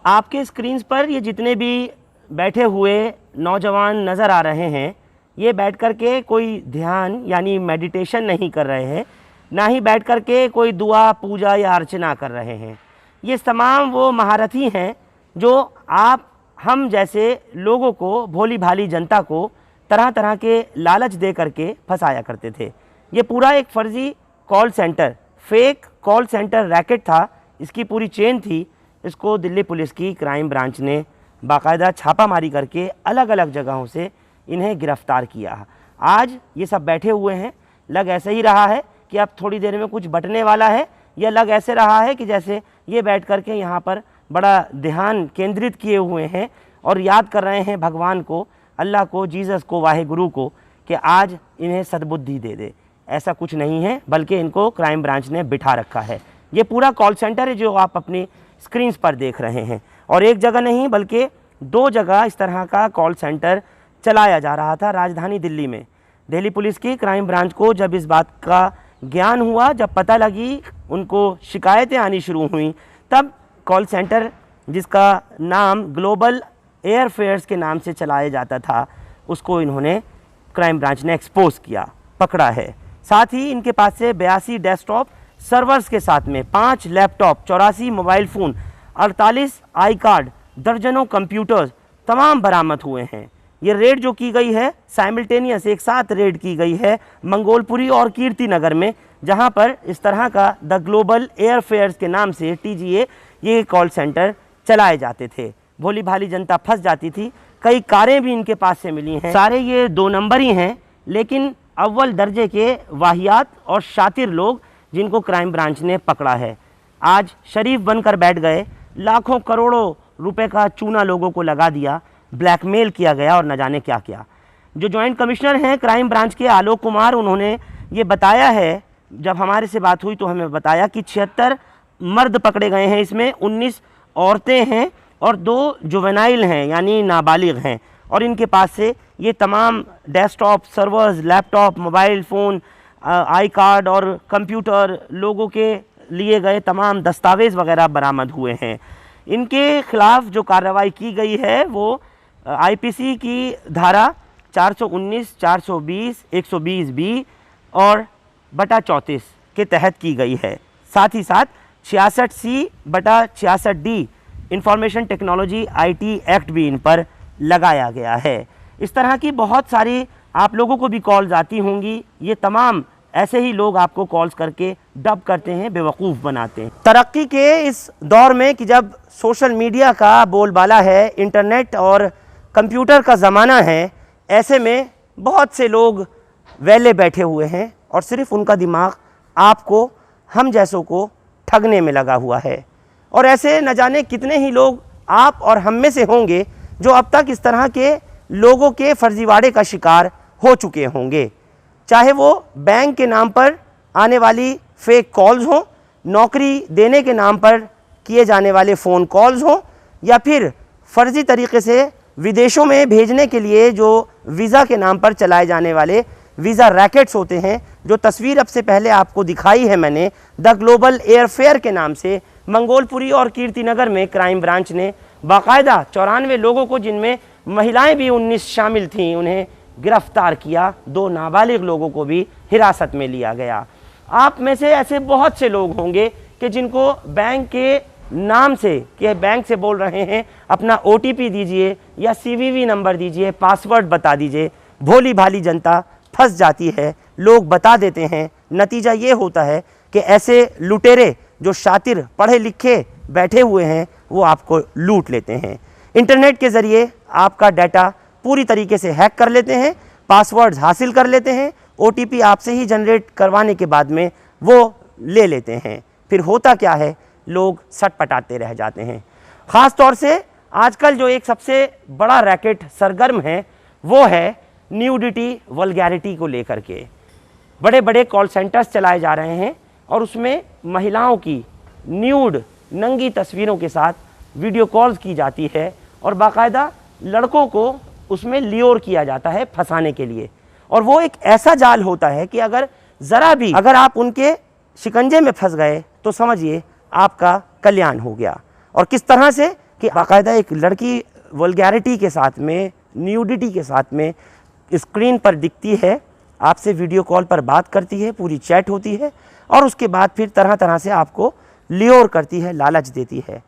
आपके स्क्रीन्स पर ये जितने भी बैठे हुए नौजवान नज़र आ रहे हैं, ये बैठ कर के कोई ध्यान यानी मेडिटेशन नहीं कर रहे हैं, ना ही बैठ कर के कोई दुआ पूजा या अर्चना कर रहे हैं। ये तमाम वो महारथी हैं जो हम जैसे लोगों को, भोली भाली जनता को तरह तरह के लालच दे करके फंसाया करते थे। ये पूरा एक फ़र्ज़ी call centre, fake call centre racket था, इसकी पूरी चेन थी। इसको दिल्ली पुलिस की क्राइम ब्रांच ने बाकायदा छापामारी करके अलग अलग जगहों से इन्हें गिरफ़्तार किया। आज ये सब बैठे हुए हैं, लग ऐसे ही रहा है कि अब थोड़ी देर में कुछ बटने वाला है, या लग ऐसे रहा है कि जैसे ये बैठ कर के यहाँ पर बड़ा ध्यान केंद्रित किए हुए हैं और याद कर रहे हैं भगवान को, अल्लाह को, जीसस को, वाहेगुरु को, कि आज इन्हें सद्बुद्धि दे दे। ऐसा कुछ नहीं है, बल्कि इनको क्राइम ब्रांच ने बिठा रखा है। ये पूरा कॉल सेंटर है जो आप अपनी स्क्रीन्स पर देख रहे हैं, और एक जगह नहीं बल्कि 2 जगह इस तरह का कॉल सेंटर चलाया जा रहा था राजधानी दिल्ली में। दिल्ली पुलिस की क्राइम ब्रांच को जब इस बात का ज्ञान हुआ, जब पता लगी, उनको शिकायतें आनी शुरू हुई, तब कॉल सेंटर जिसका नाम ग्लोबल एयरफेयर्स के नाम से चलाया जाता था, उसको इन्होंने क्राइम ब्रांच ने एक्सपोज किया, पकड़ा है। साथ ही इनके पास से 82 डेस्कटॉप सर्वर्स के साथ में 5 laptop, 84 mobile phone, 48 I card, दर्जनों कंप्यूटर्स तमाम बरामद हुए हैं। ये रेड जो की गई है, साइमल्टेनियस एक साथ रेड की गई है मंगोलपुरी और कीर्ति नगर में, जहां पर इस तरह का द ग्लोबल एयरफेयर्स के नाम से TGA ये कॉल सेंटर चलाए जाते थे। भोली भाली जनता फंस जाती थी। कई कारें भी इनके पास से मिली हैं। सारे ये 2 नंबर ही हैं, लेकिन अव्वल दर्जे के वाहियात और शातिर लोग जिनको क्राइम ब्रांच ने पकड़ा है, आज शरीफ बनकर बैठ गए। लाखों करोड़ों रुपए का चूना लोगों को लगा दिया, ब्लैकमेल किया गया और न जाने क्या क्या। जो जॉइंट कमिश्नर हैं क्राइम ब्रांच के, आलोक कुमार, उन्होंने ये बताया है, जब हमारे से बात हुई तो हमें बताया कि 76 मर्द पकड़े गए हैं, इसमें 19 औरतें हैं और 2 जुवेनाइल हैं यानी नाबालिग हैं। और इनके पास से ये तमाम desktop, servers, laptop, mobile phone, I card और कंप्यूटर, लोगों के लिए गए तमाम दस्तावेज़ वगैरह बरामद हुए हैं। इनके खिलाफ़ जो कार्रवाई की गई है वो IPC की धारा 419, 420, 120B और बटा 34 के तहत की गई है। साथ ही साथ 66C/66D information technology IT act भी इन पर लगाया गया है। इस तरह की बहुत सारी आप लोगों को भी कॉल्स आती होंगी। ये तमाम ऐसे ही लोग आपको कॉल्स करके डब करते हैं, बेवकूफ़ बनाते हैं। तरक्की के इस दौर में कि जब सोशल मीडिया का बोलबाला है, इंटरनेट और कंप्यूटर का ज़माना है, ऐसे में बहुत से लोग वेले बैठे हुए हैं और सिर्फ उनका दिमाग आपको, हम जैसों को ठगने में लगा हुआ है। और ऐसे न जाने कितने ही लोग आप और हम में से होंगे जो अब तक इस तरह के लोगों के फर्जीवाड़े का शिकार हो चुके होंगे। चाहे वो बैंक के नाम पर आने वाली फेक कॉल्स हों, नौकरी देने के नाम पर किए जाने वाले फ़ोन कॉल्स हों, या फिर फ़र्ज़ी तरीके से विदेशों में भेजने के लिए जो वीज़ा के नाम पर चलाए जाने वाले वीज़ा रैकेट्स होते हैं, जो तस्वीर अब से पहले आपको दिखाई है मैंने, द ग्लोबल एयरफेयर के नाम से मंगोलपुरी और कीर्ति नगर में क्राइम ब्रांच ने बाकायदा 94 लोगों को, जिनमें महिलाएं भी 19 शामिल थीं, उन्हें गिरफ्तार किया। 2 नाबालिग लोगों को भी हिरासत में लिया गया। आप में से ऐसे बहुत से लोग होंगे कि जिनको बैंक के नाम से, कि बैंक से बोल रहे हैं अपना OTP दीजिए या CVV नंबर दीजिए, पासवर्ड बता दीजिए। भोली भाली जनता फंस जाती है, लोग बता देते हैं। नतीजा ये होता है कि ऐसे लुटेरे जो शातिर पढ़े लिखे बैठे हुए हैं, वो आपको लूट लेते हैं। इंटरनेट के ज़रिए आपका डाटा पूरी तरीके से हैक कर लेते हैं, पासवर्ड्स हासिल कर लेते हैं, OTP आपसे ही जनरेट करवाने के बाद में वो ले लेते हैं। फिर होता क्या है, लोग सटपटाते रह जाते हैं। ख़ास तौर से आजकल जो एक सबसे बड़ा रैकेट सरगर्म है, वो है न्यूडिटी, वल्गैरिटी को लेकर के। बड़े बड़े कॉल सेंटर्स चलाए जा रहे हैं और उसमें महिलाओं की न्यूड, नंगी तस्वीरों के साथ वीडियो कॉल्स की जाती है और बाकायदा लड़कों को उसमें लियोर किया जाता है फंसाने के लिए। और वो एक ऐसा जाल होता है कि अगर ज़रा भी अगर आप उनके शिकंजे में फंस गए तो समझिए आपका कल्याण हो गया। और किस तरह से कि बाकायदा एक लड़की वल्गैरिटी के साथ में, न्यूडिटी के साथ में स्क्रीन पर दिखती है, आपसे वीडियो कॉल पर बात करती है, पूरी चैट होती है और उसके बाद फिर तरह तरह से आपको ल्योर करती है, लालच देती है।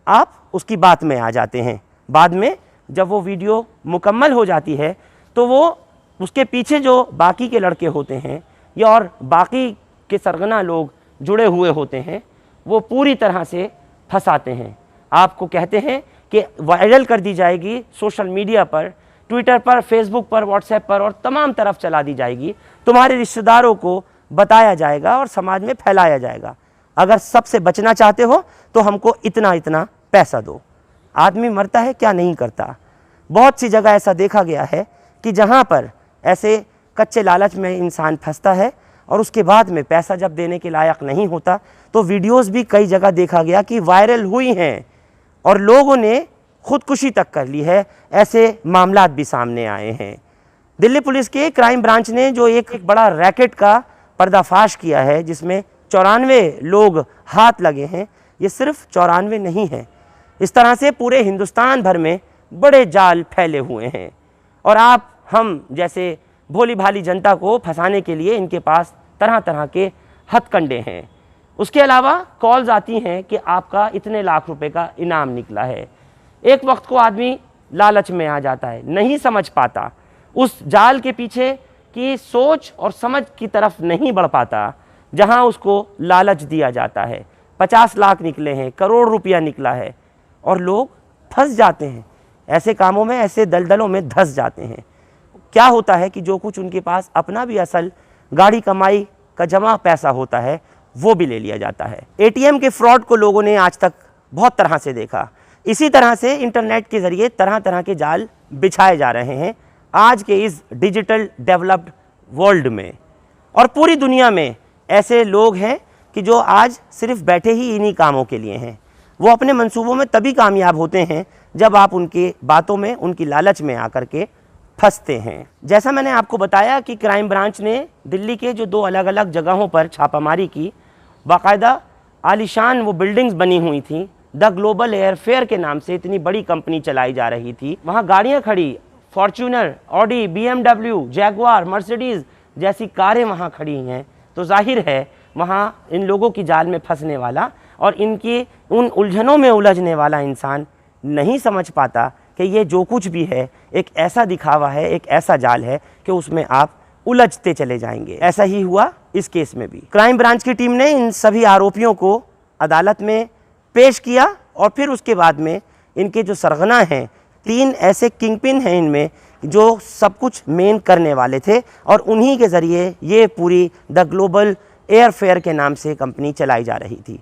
आप उसकी बात में आ जाते हैं। बाद में जब वो वीडियो मुकम्मल हो जाती है तो वो उसके पीछे जो बाकी के लड़के होते हैं या और बाकी के सरगना लोग जुड़े हुए होते हैं, वो पूरी तरह से फंसाते हैं। आपको कहते हैं कि वायरल कर दी जाएगी सोशल मीडिया पर, ट्विटर पर, फेसबुक पर, व्हाट्सएप पर और तमाम तरफ चला दी जाएगी। तुम्हारे रिश्तेदारों को बताया जाएगा और समाज में फैलाया जाएगा। अगर सबसे बचना चाहते हो तो हमको इतना इतना पैसा दो। आदमी मरता है क्या नहीं करता। बहुत सी जगह ऐसा देखा गया है कि जहाँ पर ऐसे कच्चे लालच में इंसान फंसता है और उसके बाद में पैसा जब देने के लायक नहीं होता तो वीडियोस भी कई जगह देखा गया कि वायरल हुई हैं और लोगों ने खुदकुशी तक कर ली है। ऐसे मामलात भी सामने आए हैं। दिल्ली पुलिस के क्राइम ब्रांच ने जो एक बड़ा रैकेट का पर्दाफाश किया है जिसमें 94 लोग हाथ लगे हैं, ये सिर्फ 94 नहीं है। इस तरह से पूरे हिंदुस्तान भर में बड़े जाल फैले हुए हैं और आप हम जैसे भोली भाली जनता को फंसाने के लिए इनके पास तरह तरह के हथकंडे हैं। उसके अलावा कॉल्स आती हैं कि आपका इतने लाख रुपए का इनाम निकला है। एक वक्त को आदमी लालच में आ जाता है, नहीं समझ पाता, उस जाल के पीछे की सोच और समझ की तरफ नहीं बढ़ पाता जहां उसको लालच दिया जाता है। 50 लाख निकले हैं, करोड़ रुपया निकला है और लोग फंस जाते हैं ऐसे कामों में, ऐसे दलदलों में धंस जाते हैं। क्या होता है कि जो कुछ उनके पास अपना भी असल गाड़ी कमाई का जमा पैसा होता है वो भी ले लिया जाता है। एटीएम के फ्रॉड को लोगों ने आज तक बहुत तरह से देखा। इसी तरह से इंटरनेट के ज़रिए तरह तरह के जाल बिछाए जा रहे हैं आज के इस डिजिटल डेवलप्ड वर्ल्ड में। और पूरी दुनिया में ऐसे लोग हैं कि जो आज सिर्फ बैठे ही इन्हीं कामों के लिए हैं। वो अपने मंसूबों में तभी कामयाब होते हैं जब आप उनके बातों में, उनकी लालच में आकर के फंसते हैं। जैसा मैंने आपको बताया कि क्राइम ब्रांच ने दिल्ली के जो 2 अलग अलग जगहों पर छापामारी की, बाकायदा आलीशान वो बिल्डिंग्स बनी हुई थी। द ग्लोबल एयर फेयर के नाम से इतनी बड़ी कंपनी चलाई जा रही थी। वहाँ गाड़ियाँ खड़ी, Fortuner, Audi, BMW, Jaguar, Mercedes जैसी कारें वहाँ खड़ी हैं। तो जाहिर है वहाँ इन लोगों की जाल में फंसने वाला और इनकी उन उलझनों में उलझने वाला इंसान नहीं समझ पाता कि ये जो कुछ भी है एक ऐसा दिखावा है, एक ऐसा जाल है कि उसमें आप उलझते चले जाएंगे। ऐसा ही हुआ इस केस में भी। क्राइम ब्रांच की टीम ने इन सभी आरोपियों को अदालत में पेश किया और फिर उसके बाद में इनके जो सरगना हैं, 3 ऐसे किंगपिन हैं इनमें जो सब कुछ मेन करने वाले थे और उन्हीं के ज़रिए ये पूरी द ग्लोबल एयर फेयर के नाम से कंपनी चलाई जा रही थी।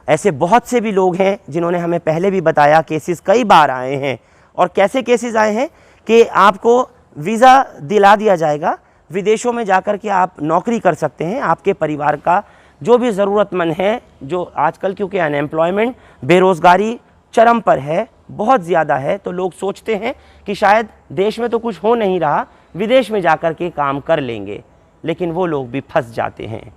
ऐसे बहुत से भी लोग हैं जिन्होंने हमें पहले भी बताया, केसेस कई बार आए हैं। और कैसे केसेस आए हैं कि आपको वीज़ा दिला दिया जाएगा, विदेशों में जाकर के आप नौकरी कर सकते हैं। आपके परिवार का जो भी ज़रूरतमंद है, जो आजकल क्योंकि अनएम्प्लॉयमेंट, बेरोज़गारी चरम पर है, बहुत ज़्यादा है, तो लोग सोचते हैं कि शायद देश में तो कुछ हो नहीं रहा, विदेश में जाकर के काम कर लेंगे। लेकिन वो लोग भी फंस जाते हैं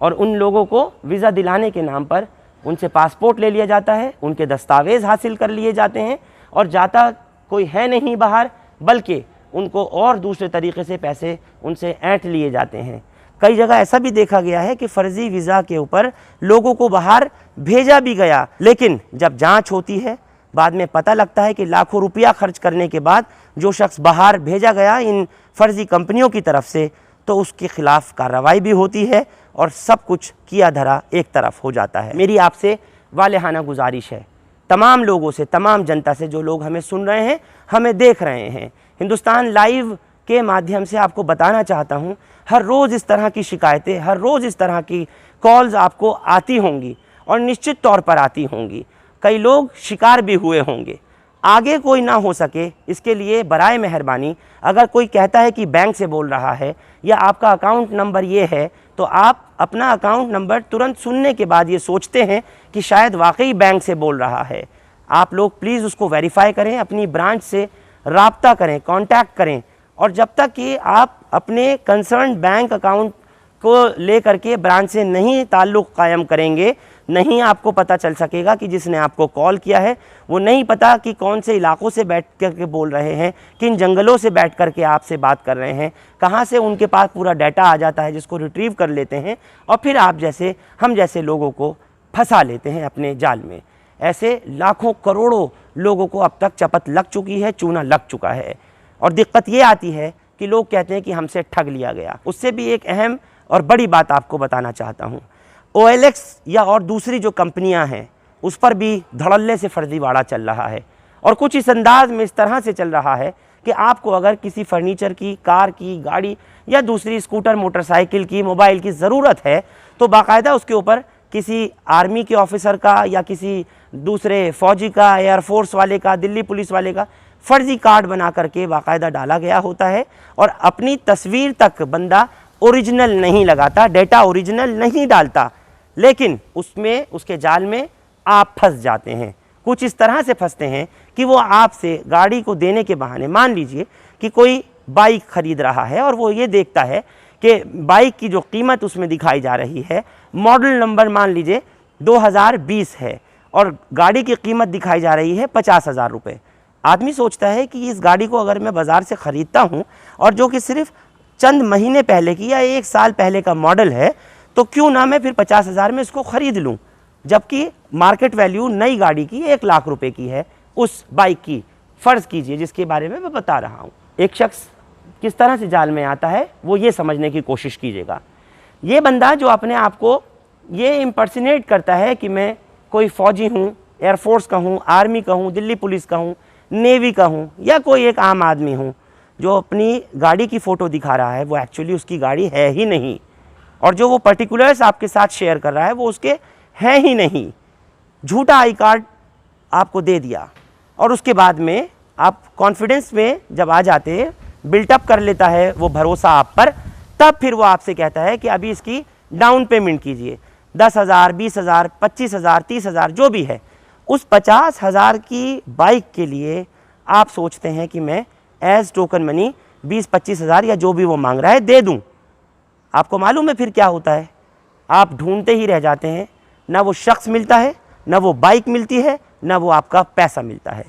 और उन लोगों को वीज़ा दिलाने के नाम पर उनसे पासपोर्ट ले लिया जाता है, उनके दस्तावेज़ हासिल कर लिए जाते हैं और जाता कोई है नहीं बाहर, बल्कि उनको और दूसरे तरीके से पैसे उनसे ऐंठ लिए जाते हैं। कई जगह ऐसा भी देखा गया है कि फ़र्ज़ी वीज़ा के ऊपर लोगों को बाहर भेजा भी गया, लेकिन जब जांच होती है बाद में पता लगता है कि लाखों रुपया खर्च करने के बाद जो शख्स बाहर भेजा गया इन फ़र्ज़ी कंपनियों की तरफ से, तो उसके ख़िलाफ़ कार्रवाई भी होती है और सब कुछ किया धरा एक तरफ हो जाता है। मेरी आपसे वालेहाना गुजारिश है तमाम लोगों से, तमाम जनता से, जो लोग हमें सुन रहे हैं, हमें देख रहे हैं, हिंदुस्तान लाइव के माध्यम से आपको बताना चाहता हूं, हर रोज़ इस तरह की शिकायतें, हर रोज़ इस तरह की कॉल्स आपको आती होंगी और निश्चित तौर पर आती होंगी। कई लोग शिकार भी हुए होंगे। आगे कोई ना हो सके इसके लिए बराए मेहरबानी, अगर कोई कहता है कि बैंक से बोल रहा है या आपका अकाउंट नंबर ये है, तो आप अपना अकाउंट नंबर तुरंत सुनने के बाद ये सोचते हैं कि शायद वाकई बैंक से बोल रहा है। आप लोग प्लीज़ उसको वेरीफाई करें, अपनी ब्रांच से राब्ता करें, कांटेक्ट करें। और जब तक कि आप अपने कंसर्न बैंक अकाउंट को ले करके ब्रांच से नहीं ताल्लुक़ कायम करेंगे, नहीं आपको पता चल सकेगा कि जिसने आपको कॉल किया है वो नहीं पता कि कौन से इलाकों से बैठ करके बोल रहे हैं, किन जंगलों से बैठ करके आपसे बात कर रहे हैं, कहाँ से उनके पास पूरा डाटा आ जाता है जिसको रिट्रीव कर लेते हैं और फिर आप जैसे हम जैसे लोगों को फंसा लेते हैं अपने जाल में। ऐसे लाखों करोड़ों लोगों को अब तक चपत लग चुकी है, चूना लग चुका है। और दिक्कत ये आती है कि लोग कहते हैं कि हमसे ठग लिया गया। उससे भी एक अहम और बड़ी बात आपको बताना चाहता हूँ, OLX या और दूसरी जो कंपनियां हैं उस पर भी धड़ल्ले से फर्जीवाड़ा चल रहा है और कुछ इस अंदाज में इस तरह से चल रहा है कि आपको अगर किसी फर्नीचर की, कार की, गाड़ी या दूसरी स्कूटर, मोटरसाइकिल की, मोबाइल की ज़रूरत है तो बाकायदा उसके ऊपर किसी आर्मी के ऑफिसर का या किसी दूसरे फौजी का, एयरफोर्स वाले का, दिल्ली पुलिस वाले का फर्जी कार्ड बना करके बाकायदा डाला गया होता है और अपनी तस्वीर तक बंदा ओरिजिनल नहीं लगाता, डेटा ओरिजिनल नहीं डालता, लेकिन उसमें उसके जाल में आप फंस जाते हैं। कुछ इस तरह से फंसते हैं कि वो आपसे गाड़ी को देने के बहाने, मान लीजिए कि कोई बाइक खरीद रहा है और वो ये देखता है कि बाइक की जो कीमत उसमें दिखाई जा रही है, मॉडल नंबर मान लीजिए 2020 है और गाड़ी की कीमत दिखाई जा रही है 50,000 रुपये। आदमी सोचता है कि इस गाड़ी को अगर मैं बाज़ार से ख़रीदता हूँ और जो कि सिर्फ चंद महीने पहले की या 1 साल पहले का मॉडल है, तो क्यों ना मैं फिर 50,000 में इसको ख़रीद लूँ, जबकि मार्केट वैल्यू नई गाड़ी की 1 लाख रुपए की है उस बाइक की। फ़र्ज़ कीजिए जिसके बारे में मैं बता रहा हूँ। एक शख्स किस तरह से जाल में आता है वो ये समझने की कोशिश कीजिएगा। ये बंदा जो अपने आप को ये इम्पर्सनेट करता है कि मैं कोई फ़ौजी हूँ, एयरफोर्स का हूँ, आर्मी का हूँ, दिल्ली पुलिस का हूँ, नेवी का हूँ या कोई एक आम आदमी हूँ, जो अपनी गाड़ी की फ़ोटो दिखा रहा है वो एक्चुअली उसकी गाड़ी है ही नहीं और जो वो पर्टिकुलर्स आपके साथ शेयर कर रहा है वो उसके हैं ही नहीं। झूठा आई कार्ड आपको दे दिया और उसके बाद में आप कॉन्फिडेंस में जब आ जाते हैं, बिल्टअप कर लेता है वो भरोसा आप पर, तब फिर वो आपसे कहता है कि अभी इसकी डाउन पेमेंट कीजिए 10,000, 20,000, 25,000, 30,000 जो भी है। उस 50,000 की बाइक के लिए आप सोचते हैं कि मैं एज टोकन मनी 20-25,000 या जो भी वो मांग रहा है दे दूं। आपको मालूम है फिर क्या होता है? आप ढूंढते ही रह जाते हैं, ना वो शख्स मिलता है, ना वो बाइक मिलती है, ना वो आपका पैसा मिलता है।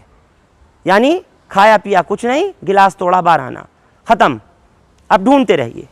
यानी खाया पिया कुछ नहीं, गिलास तोड़ा बार आना, ख़त्म। अब ढूंढते रहिए।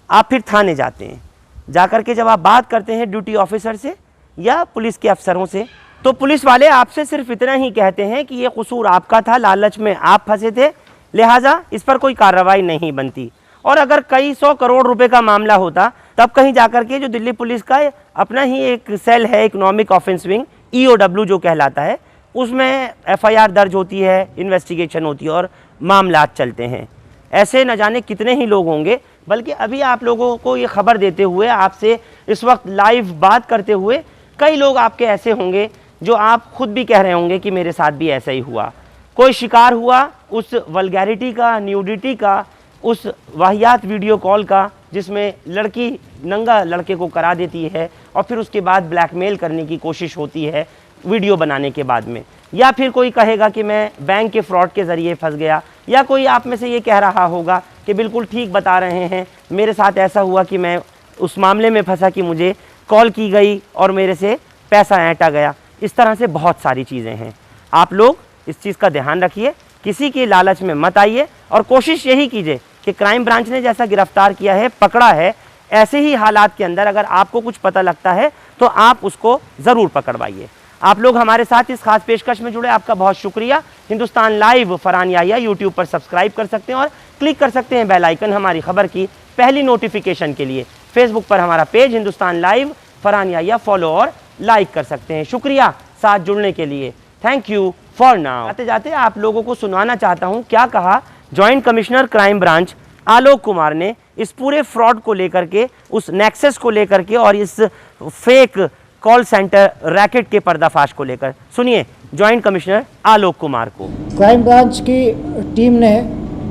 आप फिर थाने जाते हैं, जाकर के जब आप बात करते हैं ड्यूटी ऑफिसर से या पुलिस के अफसरों से, तो पुलिस वाले आपसे सिर्फ इतना ही कहते हैं कि ये कसूर आपका था, लालच में आप फंसे थे, लिहाजा इस पर कोई कार्रवाई नहीं बनती। और अगर कई 100 करोड़ रुपए का मामला होता तब कहीं जाकर के जो दिल्ली पुलिस का अपना ही एक सेल है, इकोनॉमिक ऑफेंस विंग, EOW जो कहलाता है, उसमें FIR दर्ज होती है, इन्वेस्टिगेशन होती है और मामला चलते हैं। ऐसे न जाने कितने ही लोग होंगे। बल्कि अभी आप लोगों को ये खबर देते हुए, आपसे इस वक्त लाइव बात करते हुए, कई लोग आपके ऐसे होंगे जो आप खुद भी कह रहे होंगे कि मेरे साथ भी ऐसा ही हुआ। कोई शिकार हुआ उस वल्गैरिटी का, न्यूडिटी का, उस वाहियात वीडियो कॉल का जिसमें लड़की नंगा लड़के को करा देती है और फिर उसके बाद ब्लैकमेल करने की कोशिश होती है वीडियो बनाने के बाद में। या फिर कोई कहेगा कि मैं बैंक के फ्रॉड के ज़रिए फंस गया, या कोई आप में से ये कह रहा होगा कि बिल्कुल ठीक बता रहे हैं, मेरे साथ ऐसा हुआ कि मैं उस मामले में फंसा कि मुझे कॉल की गई और मेरे से पैसा ऐंठा गया। इस तरह से बहुत सारी चीज़ें हैं। आप लोग इस चीज़ का ध्यान रखिए, किसी की लालच में मत आइए और कोशिश यही कीजिए कि क्राइम ब्रांच ने जैसा गिरफ्तार किया है, पकड़ा है, ऐसे ही हालात के अंदर अगर आपको कुछ पता लगता है तो आप उसको ज़रूर पकड़वाइए। आप लोग हमारे साथ इस खास पेशकश में जुड़े, आपका बहुत शुक्रिया। हिंदुस्तान लाइव फरहान याहिया यूट्यूब पर सब्सक्राइब कर सकते हैं और क्लिक कर सकते हैं बेल आइकन हमारी खबर की पहली नोटिफिकेशन के लिए। फेसबुक पर हमारा page Hindustan live Farhan Yahiya follow और लाइक कर सकते हैं। शुक्रिया साथ जुड़ने के लिए। Thank you for now. आते जाते आप लोगों को सुनाना चाहता हूँ क्या कहा joint commissioner crime branch Alok Kumar ने इस पूरे फ्रॉड को लेकर के, उस नेक्सस को लेकर के और इस फेक कॉल सेंटर रैकेट के पर्दाफाश को लेकर। सुनिए जॉइंट कमिश्नर आलोक कुमार को। क्राइम ब्रांच की टीम ने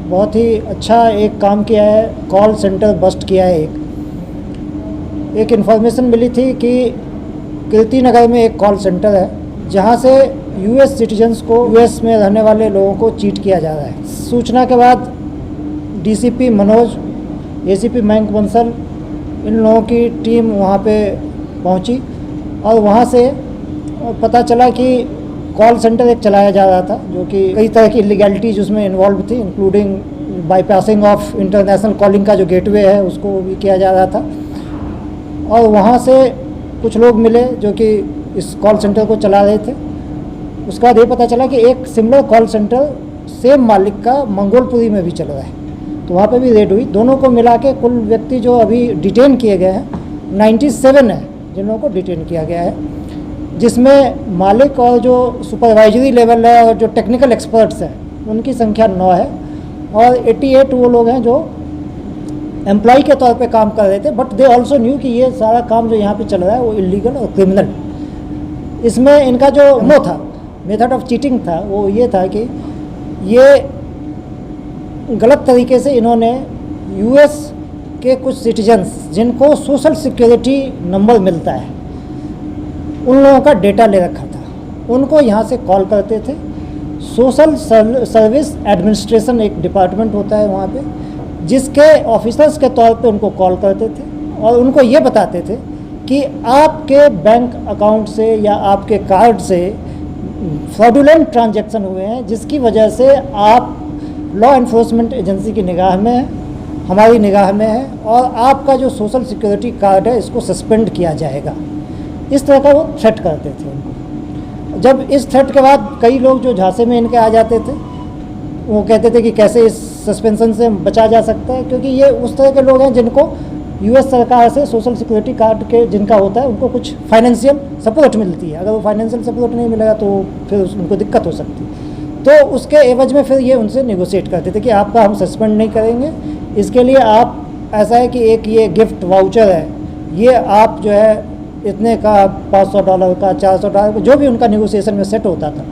बहुत ही अच्छा एक काम किया है, कॉल सेंटर बस्ट किया है। एक इन्फॉर्मेशन मिली थी कि कीर्ति नगर में एक कॉल सेंटर है जहां से US सिटीजन्स को, US में रहने वाले लोगों को चीट किया जा रहा है। सूचना के बाद DCP मनोज, ACP मयंक बंसल, इन लोगों की टीम वहां पे पहुंची और वहाँ से पता चला कि कॉल सेंटर एक चलाया जा रहा था जो कि कई तरह की इलीगैलिटीज उसमें इन्वॉल्व थी, including bypassing of international calling का जो गेटवे है उसको भी किया जा रहा था। और वहाँ से कुछ लोग मिले जो कि इस कॉल सेंटर को चला रहे थे। उसके बाद ये पता चला कि एक सिमिलर कॉल सेंटर सेम मालिक का मंगोलपुरी में भी चल रहा है, तो वहाँ पे भी रेड हुई। दोनों को मिला के कुल व्यक्ति जो अभी डिटेन किए गए हैं 97 है जिन लोगों को डिटेन किया गया है, जिसमें मालिक और जो सुपरवाइजरी लेवल है और जो टेक्निकल एक्सपर्ट्स हैं उनकी संख्या 9 है, और 88 वो लोग हैं जो एम्प्लॉय के तौर पे काम कर रहे थे, बट दे ऑल्सो न्यू कि ये सारा काम जो यहाँ पे चल रहा है वो इलीगल और क्रिमिनल। इसमें इनका जो था मेथड ऑफ चीटिंग था वो ये था कि ये गलत तरीके से इन्होंने यूएस के कुछ सिटीजन्स जिनको सोशल सिक्योरिटी नंबर मिलता है उन लोगों का डेटा ले रखा था, उनको यहाँ से कॉल करते थे। सोशल सर्विस एडमिनिस्ट्रेशन एक डिपार्टमेंट होता है वहाँ पे, जिसके ऑफिसर्स के तौर पे उनको कॉल करते थे और उनको ये बताते थे कि आपके बैंक अकाउंट से या आपके कार्ड से फ्रॉडुलेंट ट्रांजैक्शन हुए हैं, जिसकी वजह से आप लॉ एनफोर्समेंट एजेंसी की निगाह में है, हमारी निगाह में है, और आपका जो सोशल सिक्योरिटी कार्ड है इसको सस्पेंड किया जाएगा। इस तरह का वो थ्रेट करते थे उनको। जब इस थ्रेट के बाद कई लोग जो झांसे में इनके आ जाते थे वो कहते थे कि कैसे इस सस्पेंशन से बचा जा सकता है, क्योंकि ये उस तरह के लोग हैं जिनको यूएस सरकार से सोशल सिक्योरिटी कार्ड के जिनका होता है उनको कुछ फाइनेंशियल सपोर्ट मिलती है। अगर वो फाइनेंशियल सपोर्ट नहीं मिलेगा तो फिर उनको दिक्कत हो सकती है। तो उसके एवज में फिर ये उनसे नेगोशिएट करते थे कि आपका हम सस्पेंड नहीं करेंगे, इसके लिए आप ऐसा है कि एक ये गिफ्ट वाउचर है, ये आप जो है इतने का $500 का $400 का जो भी उनका नेगोशिएशन में सेट होता था,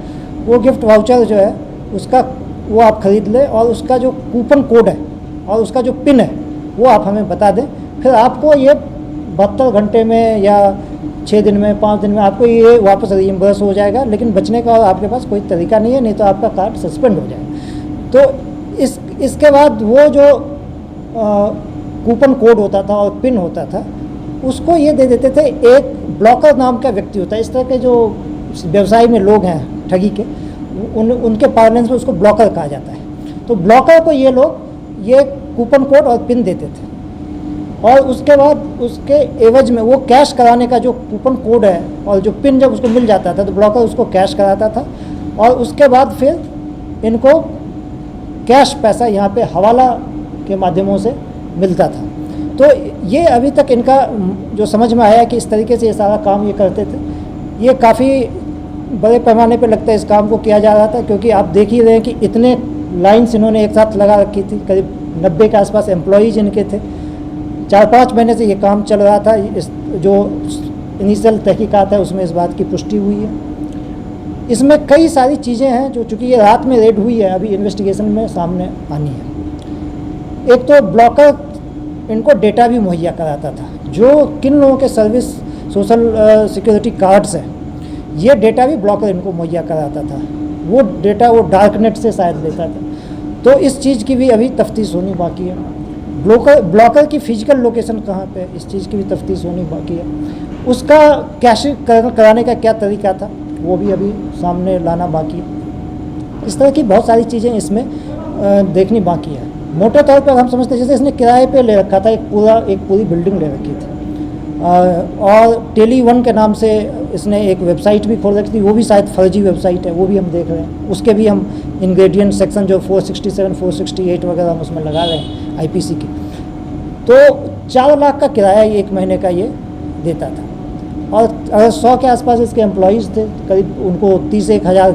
वो गिफ्ट वाउचर जो है उसका वो आप ख़रीद लें और उसका जो कूपन कोड है और उसका जो पिन है वो आप हमें बता दें। फिर आपको ये 72 घंटे में या 6 दिन में 5 दिन में आपको ये वापस रीइम्बर्स हो जाएगा, लेकिन बचने का और आपके पास कोई तरीका नहीं है, नहीं तो आपका कार्ड सस्पेंड हो जाएगा। तो इसके बाद वो जो कूपन कोड होता था और पिन होता था उसको ये दे देते थे। एक ब्लॉकर नाम का व्यक्ति होता है, इस तरह के जो व्यवसाय में लोग हैं ठगी के, उनके पार्लेंस में उसको ब्लॉकर कहा जाता है। तो ब्लॉकर को ये लोग ये कूपन कोड और पिन देते थे, और उसके बाद उसके एवज में वो कैश कराने का जो कूपन कोड है और जो पिन जब उसको मिल जाता था तो ब्लॉकर उसको कैश कराता था, और उसके बाद फिर इनको कैश पैसा यहाँ पे हवाला के माध्यमों से मिलता था। तो ये अभी तक इनका जो समझ में आया कि इस तरीके से ये सारा काम ये करते थे, ये काफ़ी बड़े पैमाने पे लगता है इस काम को किया जा रहा था, क्योंकि आप देख ही रहे हैं कि इतने लाइन्स इन्होंने एक साथ लगा रखी थी। करीब 90 के आसपास एम्प्लॉयज़ इनके थे। 4-5 महीने से ये काम चल रहा था। इस जो इनिशियल तहकीकात है उसमें इस बात की पुष्टि हुई है। इसमें कई सारी चीज़ें हैं जो चूँकि ये रात में रेड हुई है, अभी इन्वेस्टिगेशन में सामने आनी है। एक तो ब्लॉकर इनको डेटा भी मुहैया कराता था, जो किन लोगों के सर्विस सोशल सिक्योरिटी कार्ड्स हैं, ये डेटा भी ब्लॉकर इनको मुहैया कराता था। वो डेटा वो डार्कनेट से शायद लेता था। तो इस चीज़ की भी अभी तफ्तीश होनी बाकी है। ब्लॉकर की फिजिकल लोकेशन कहाँ पे, इस चीज़ की भी तफ्तीश होनी बाकी है। उसका कैश कराने का क्या तरीका था वो भी अभी सामने लाना बाकी है। इस तरह की बहुत सारी चीज़ें इसमें देखनी बाकी है। मोटे तौर पर हम समझते हैं जैसे इसने किराए पे ले रखा था, एक पूरी बिल्डिंग ले रखी थी, और टेली1 के नाम से इसने एक वेबसाइट भी खोल रखी थी, वो भी शायद फर्जी वेबसाइट है, वो भी हम देख रहे हैं। उसके भी हम इंग्रेडिएंट सेक्शन जो 467, 468 वगैरह हम उसमें लगा रहे हैं आईपीसी की। तो 4 लाख का किराया 1 महीने का ये देता था, और अगर 100 के आसपास इसके एम्प्लॉयज़ थे, करीब उनको 30-1,000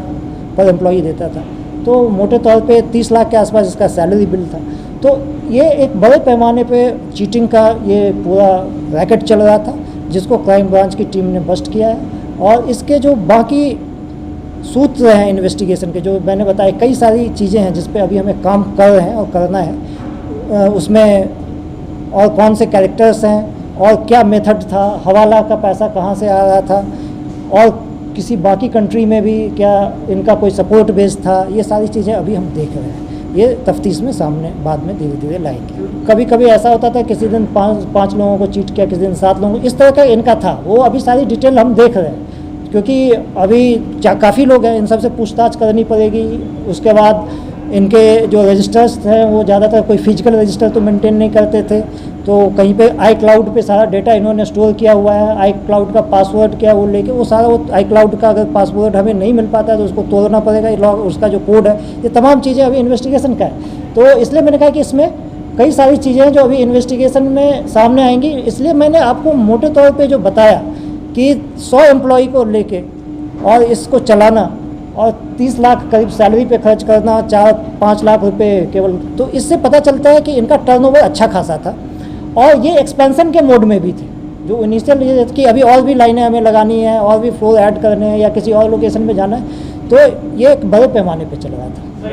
पर एम्प्लॉई देता था। तो मोटे तौर पे 30 लाख के आसपास इसका सैलरी बिल था। तो ये एक बड़े पैमाने पे चीटिंग का ये पूरा रैकेट चल रहा था, जिसको क्राइम ब्रांच की टीम ने बस्ट किया है। और इसके जो बाकी सूत्र हैं इन्वेस्टिगेशन के, जो मैंने बताया, कई सारी चीज़ें हैं जिस पे अभी हमें काम कर रहे हैं और करना है। उसमें और कौन से कैरेक्टर्स हैं और क्या मेथड था, हवाला का पैसा कहाँ से आ रहा था, और किसी बाकी कंट्री में भी क्या इनका कोई सपोर्ट बेस था, ये सारी चीज़ें अभी हम देख रहे हैं। ये तफ्तीश में सामने बाद में धीरे धीरे लाएंगे। कभी कभी ऐसा होता था किसी दिन पाँच लोगों को चीट किया, किसी दिन 7 लोगों को, इस तरह का इनका था। वो अभी सारी डिटेल हम देख रहे हैं, क्योंकि अभी काफ़ी लोग हैं, इन सब से पूछताछ करनी पड़ेगी। उसके बाद इनके जो रजिस्टर्स हैं वो ज़्यादातर कोई फिजिकल रजिस्टर तो मेंटेन नहीं करते थे, तो कहीं पे आई क्लाउड पर सारा डेटा इन्होंने स्टोर किया हुआ है। आई क्लाउड का पासवर्ड क्या वो लेके वो सारा, वो आई क्लाउड का अगर पासवर्ड हमें नहीं मिल पाता है तो उसको तोड़ना पड़ेगा, उसका जो कोड है, ये तमाम चीज़ें अभी इन्वेस्टिगेशन का है। तो इसलिए मैंने कहा कि इसमें कई सारी चीज़ें हैं जो अभी इन्वेस्टिगेशन में सामने आएंगी। इसलिए मैंने आपको मोटे तौर पे जो बताया कि 100 एम्प्लॉई को लेके और इसको चलाना और 30 लाख करीब सैलरी पे खर्च करना, 4-5 लाख रुपए केवल, तो इससे पता चलता है कि इनका टर्नओवर अच्छा खासा था और ये एक्सपेंशन के मोड में भी थे। जो इनिशियल ये कि अभी और भी लाइनें हमें लगानी है, और भी फ्लोर ऐड करने हैं या किसी और लोकेशन में जाना है, तो ये एक बड़े पैमाने पे चल रहा था।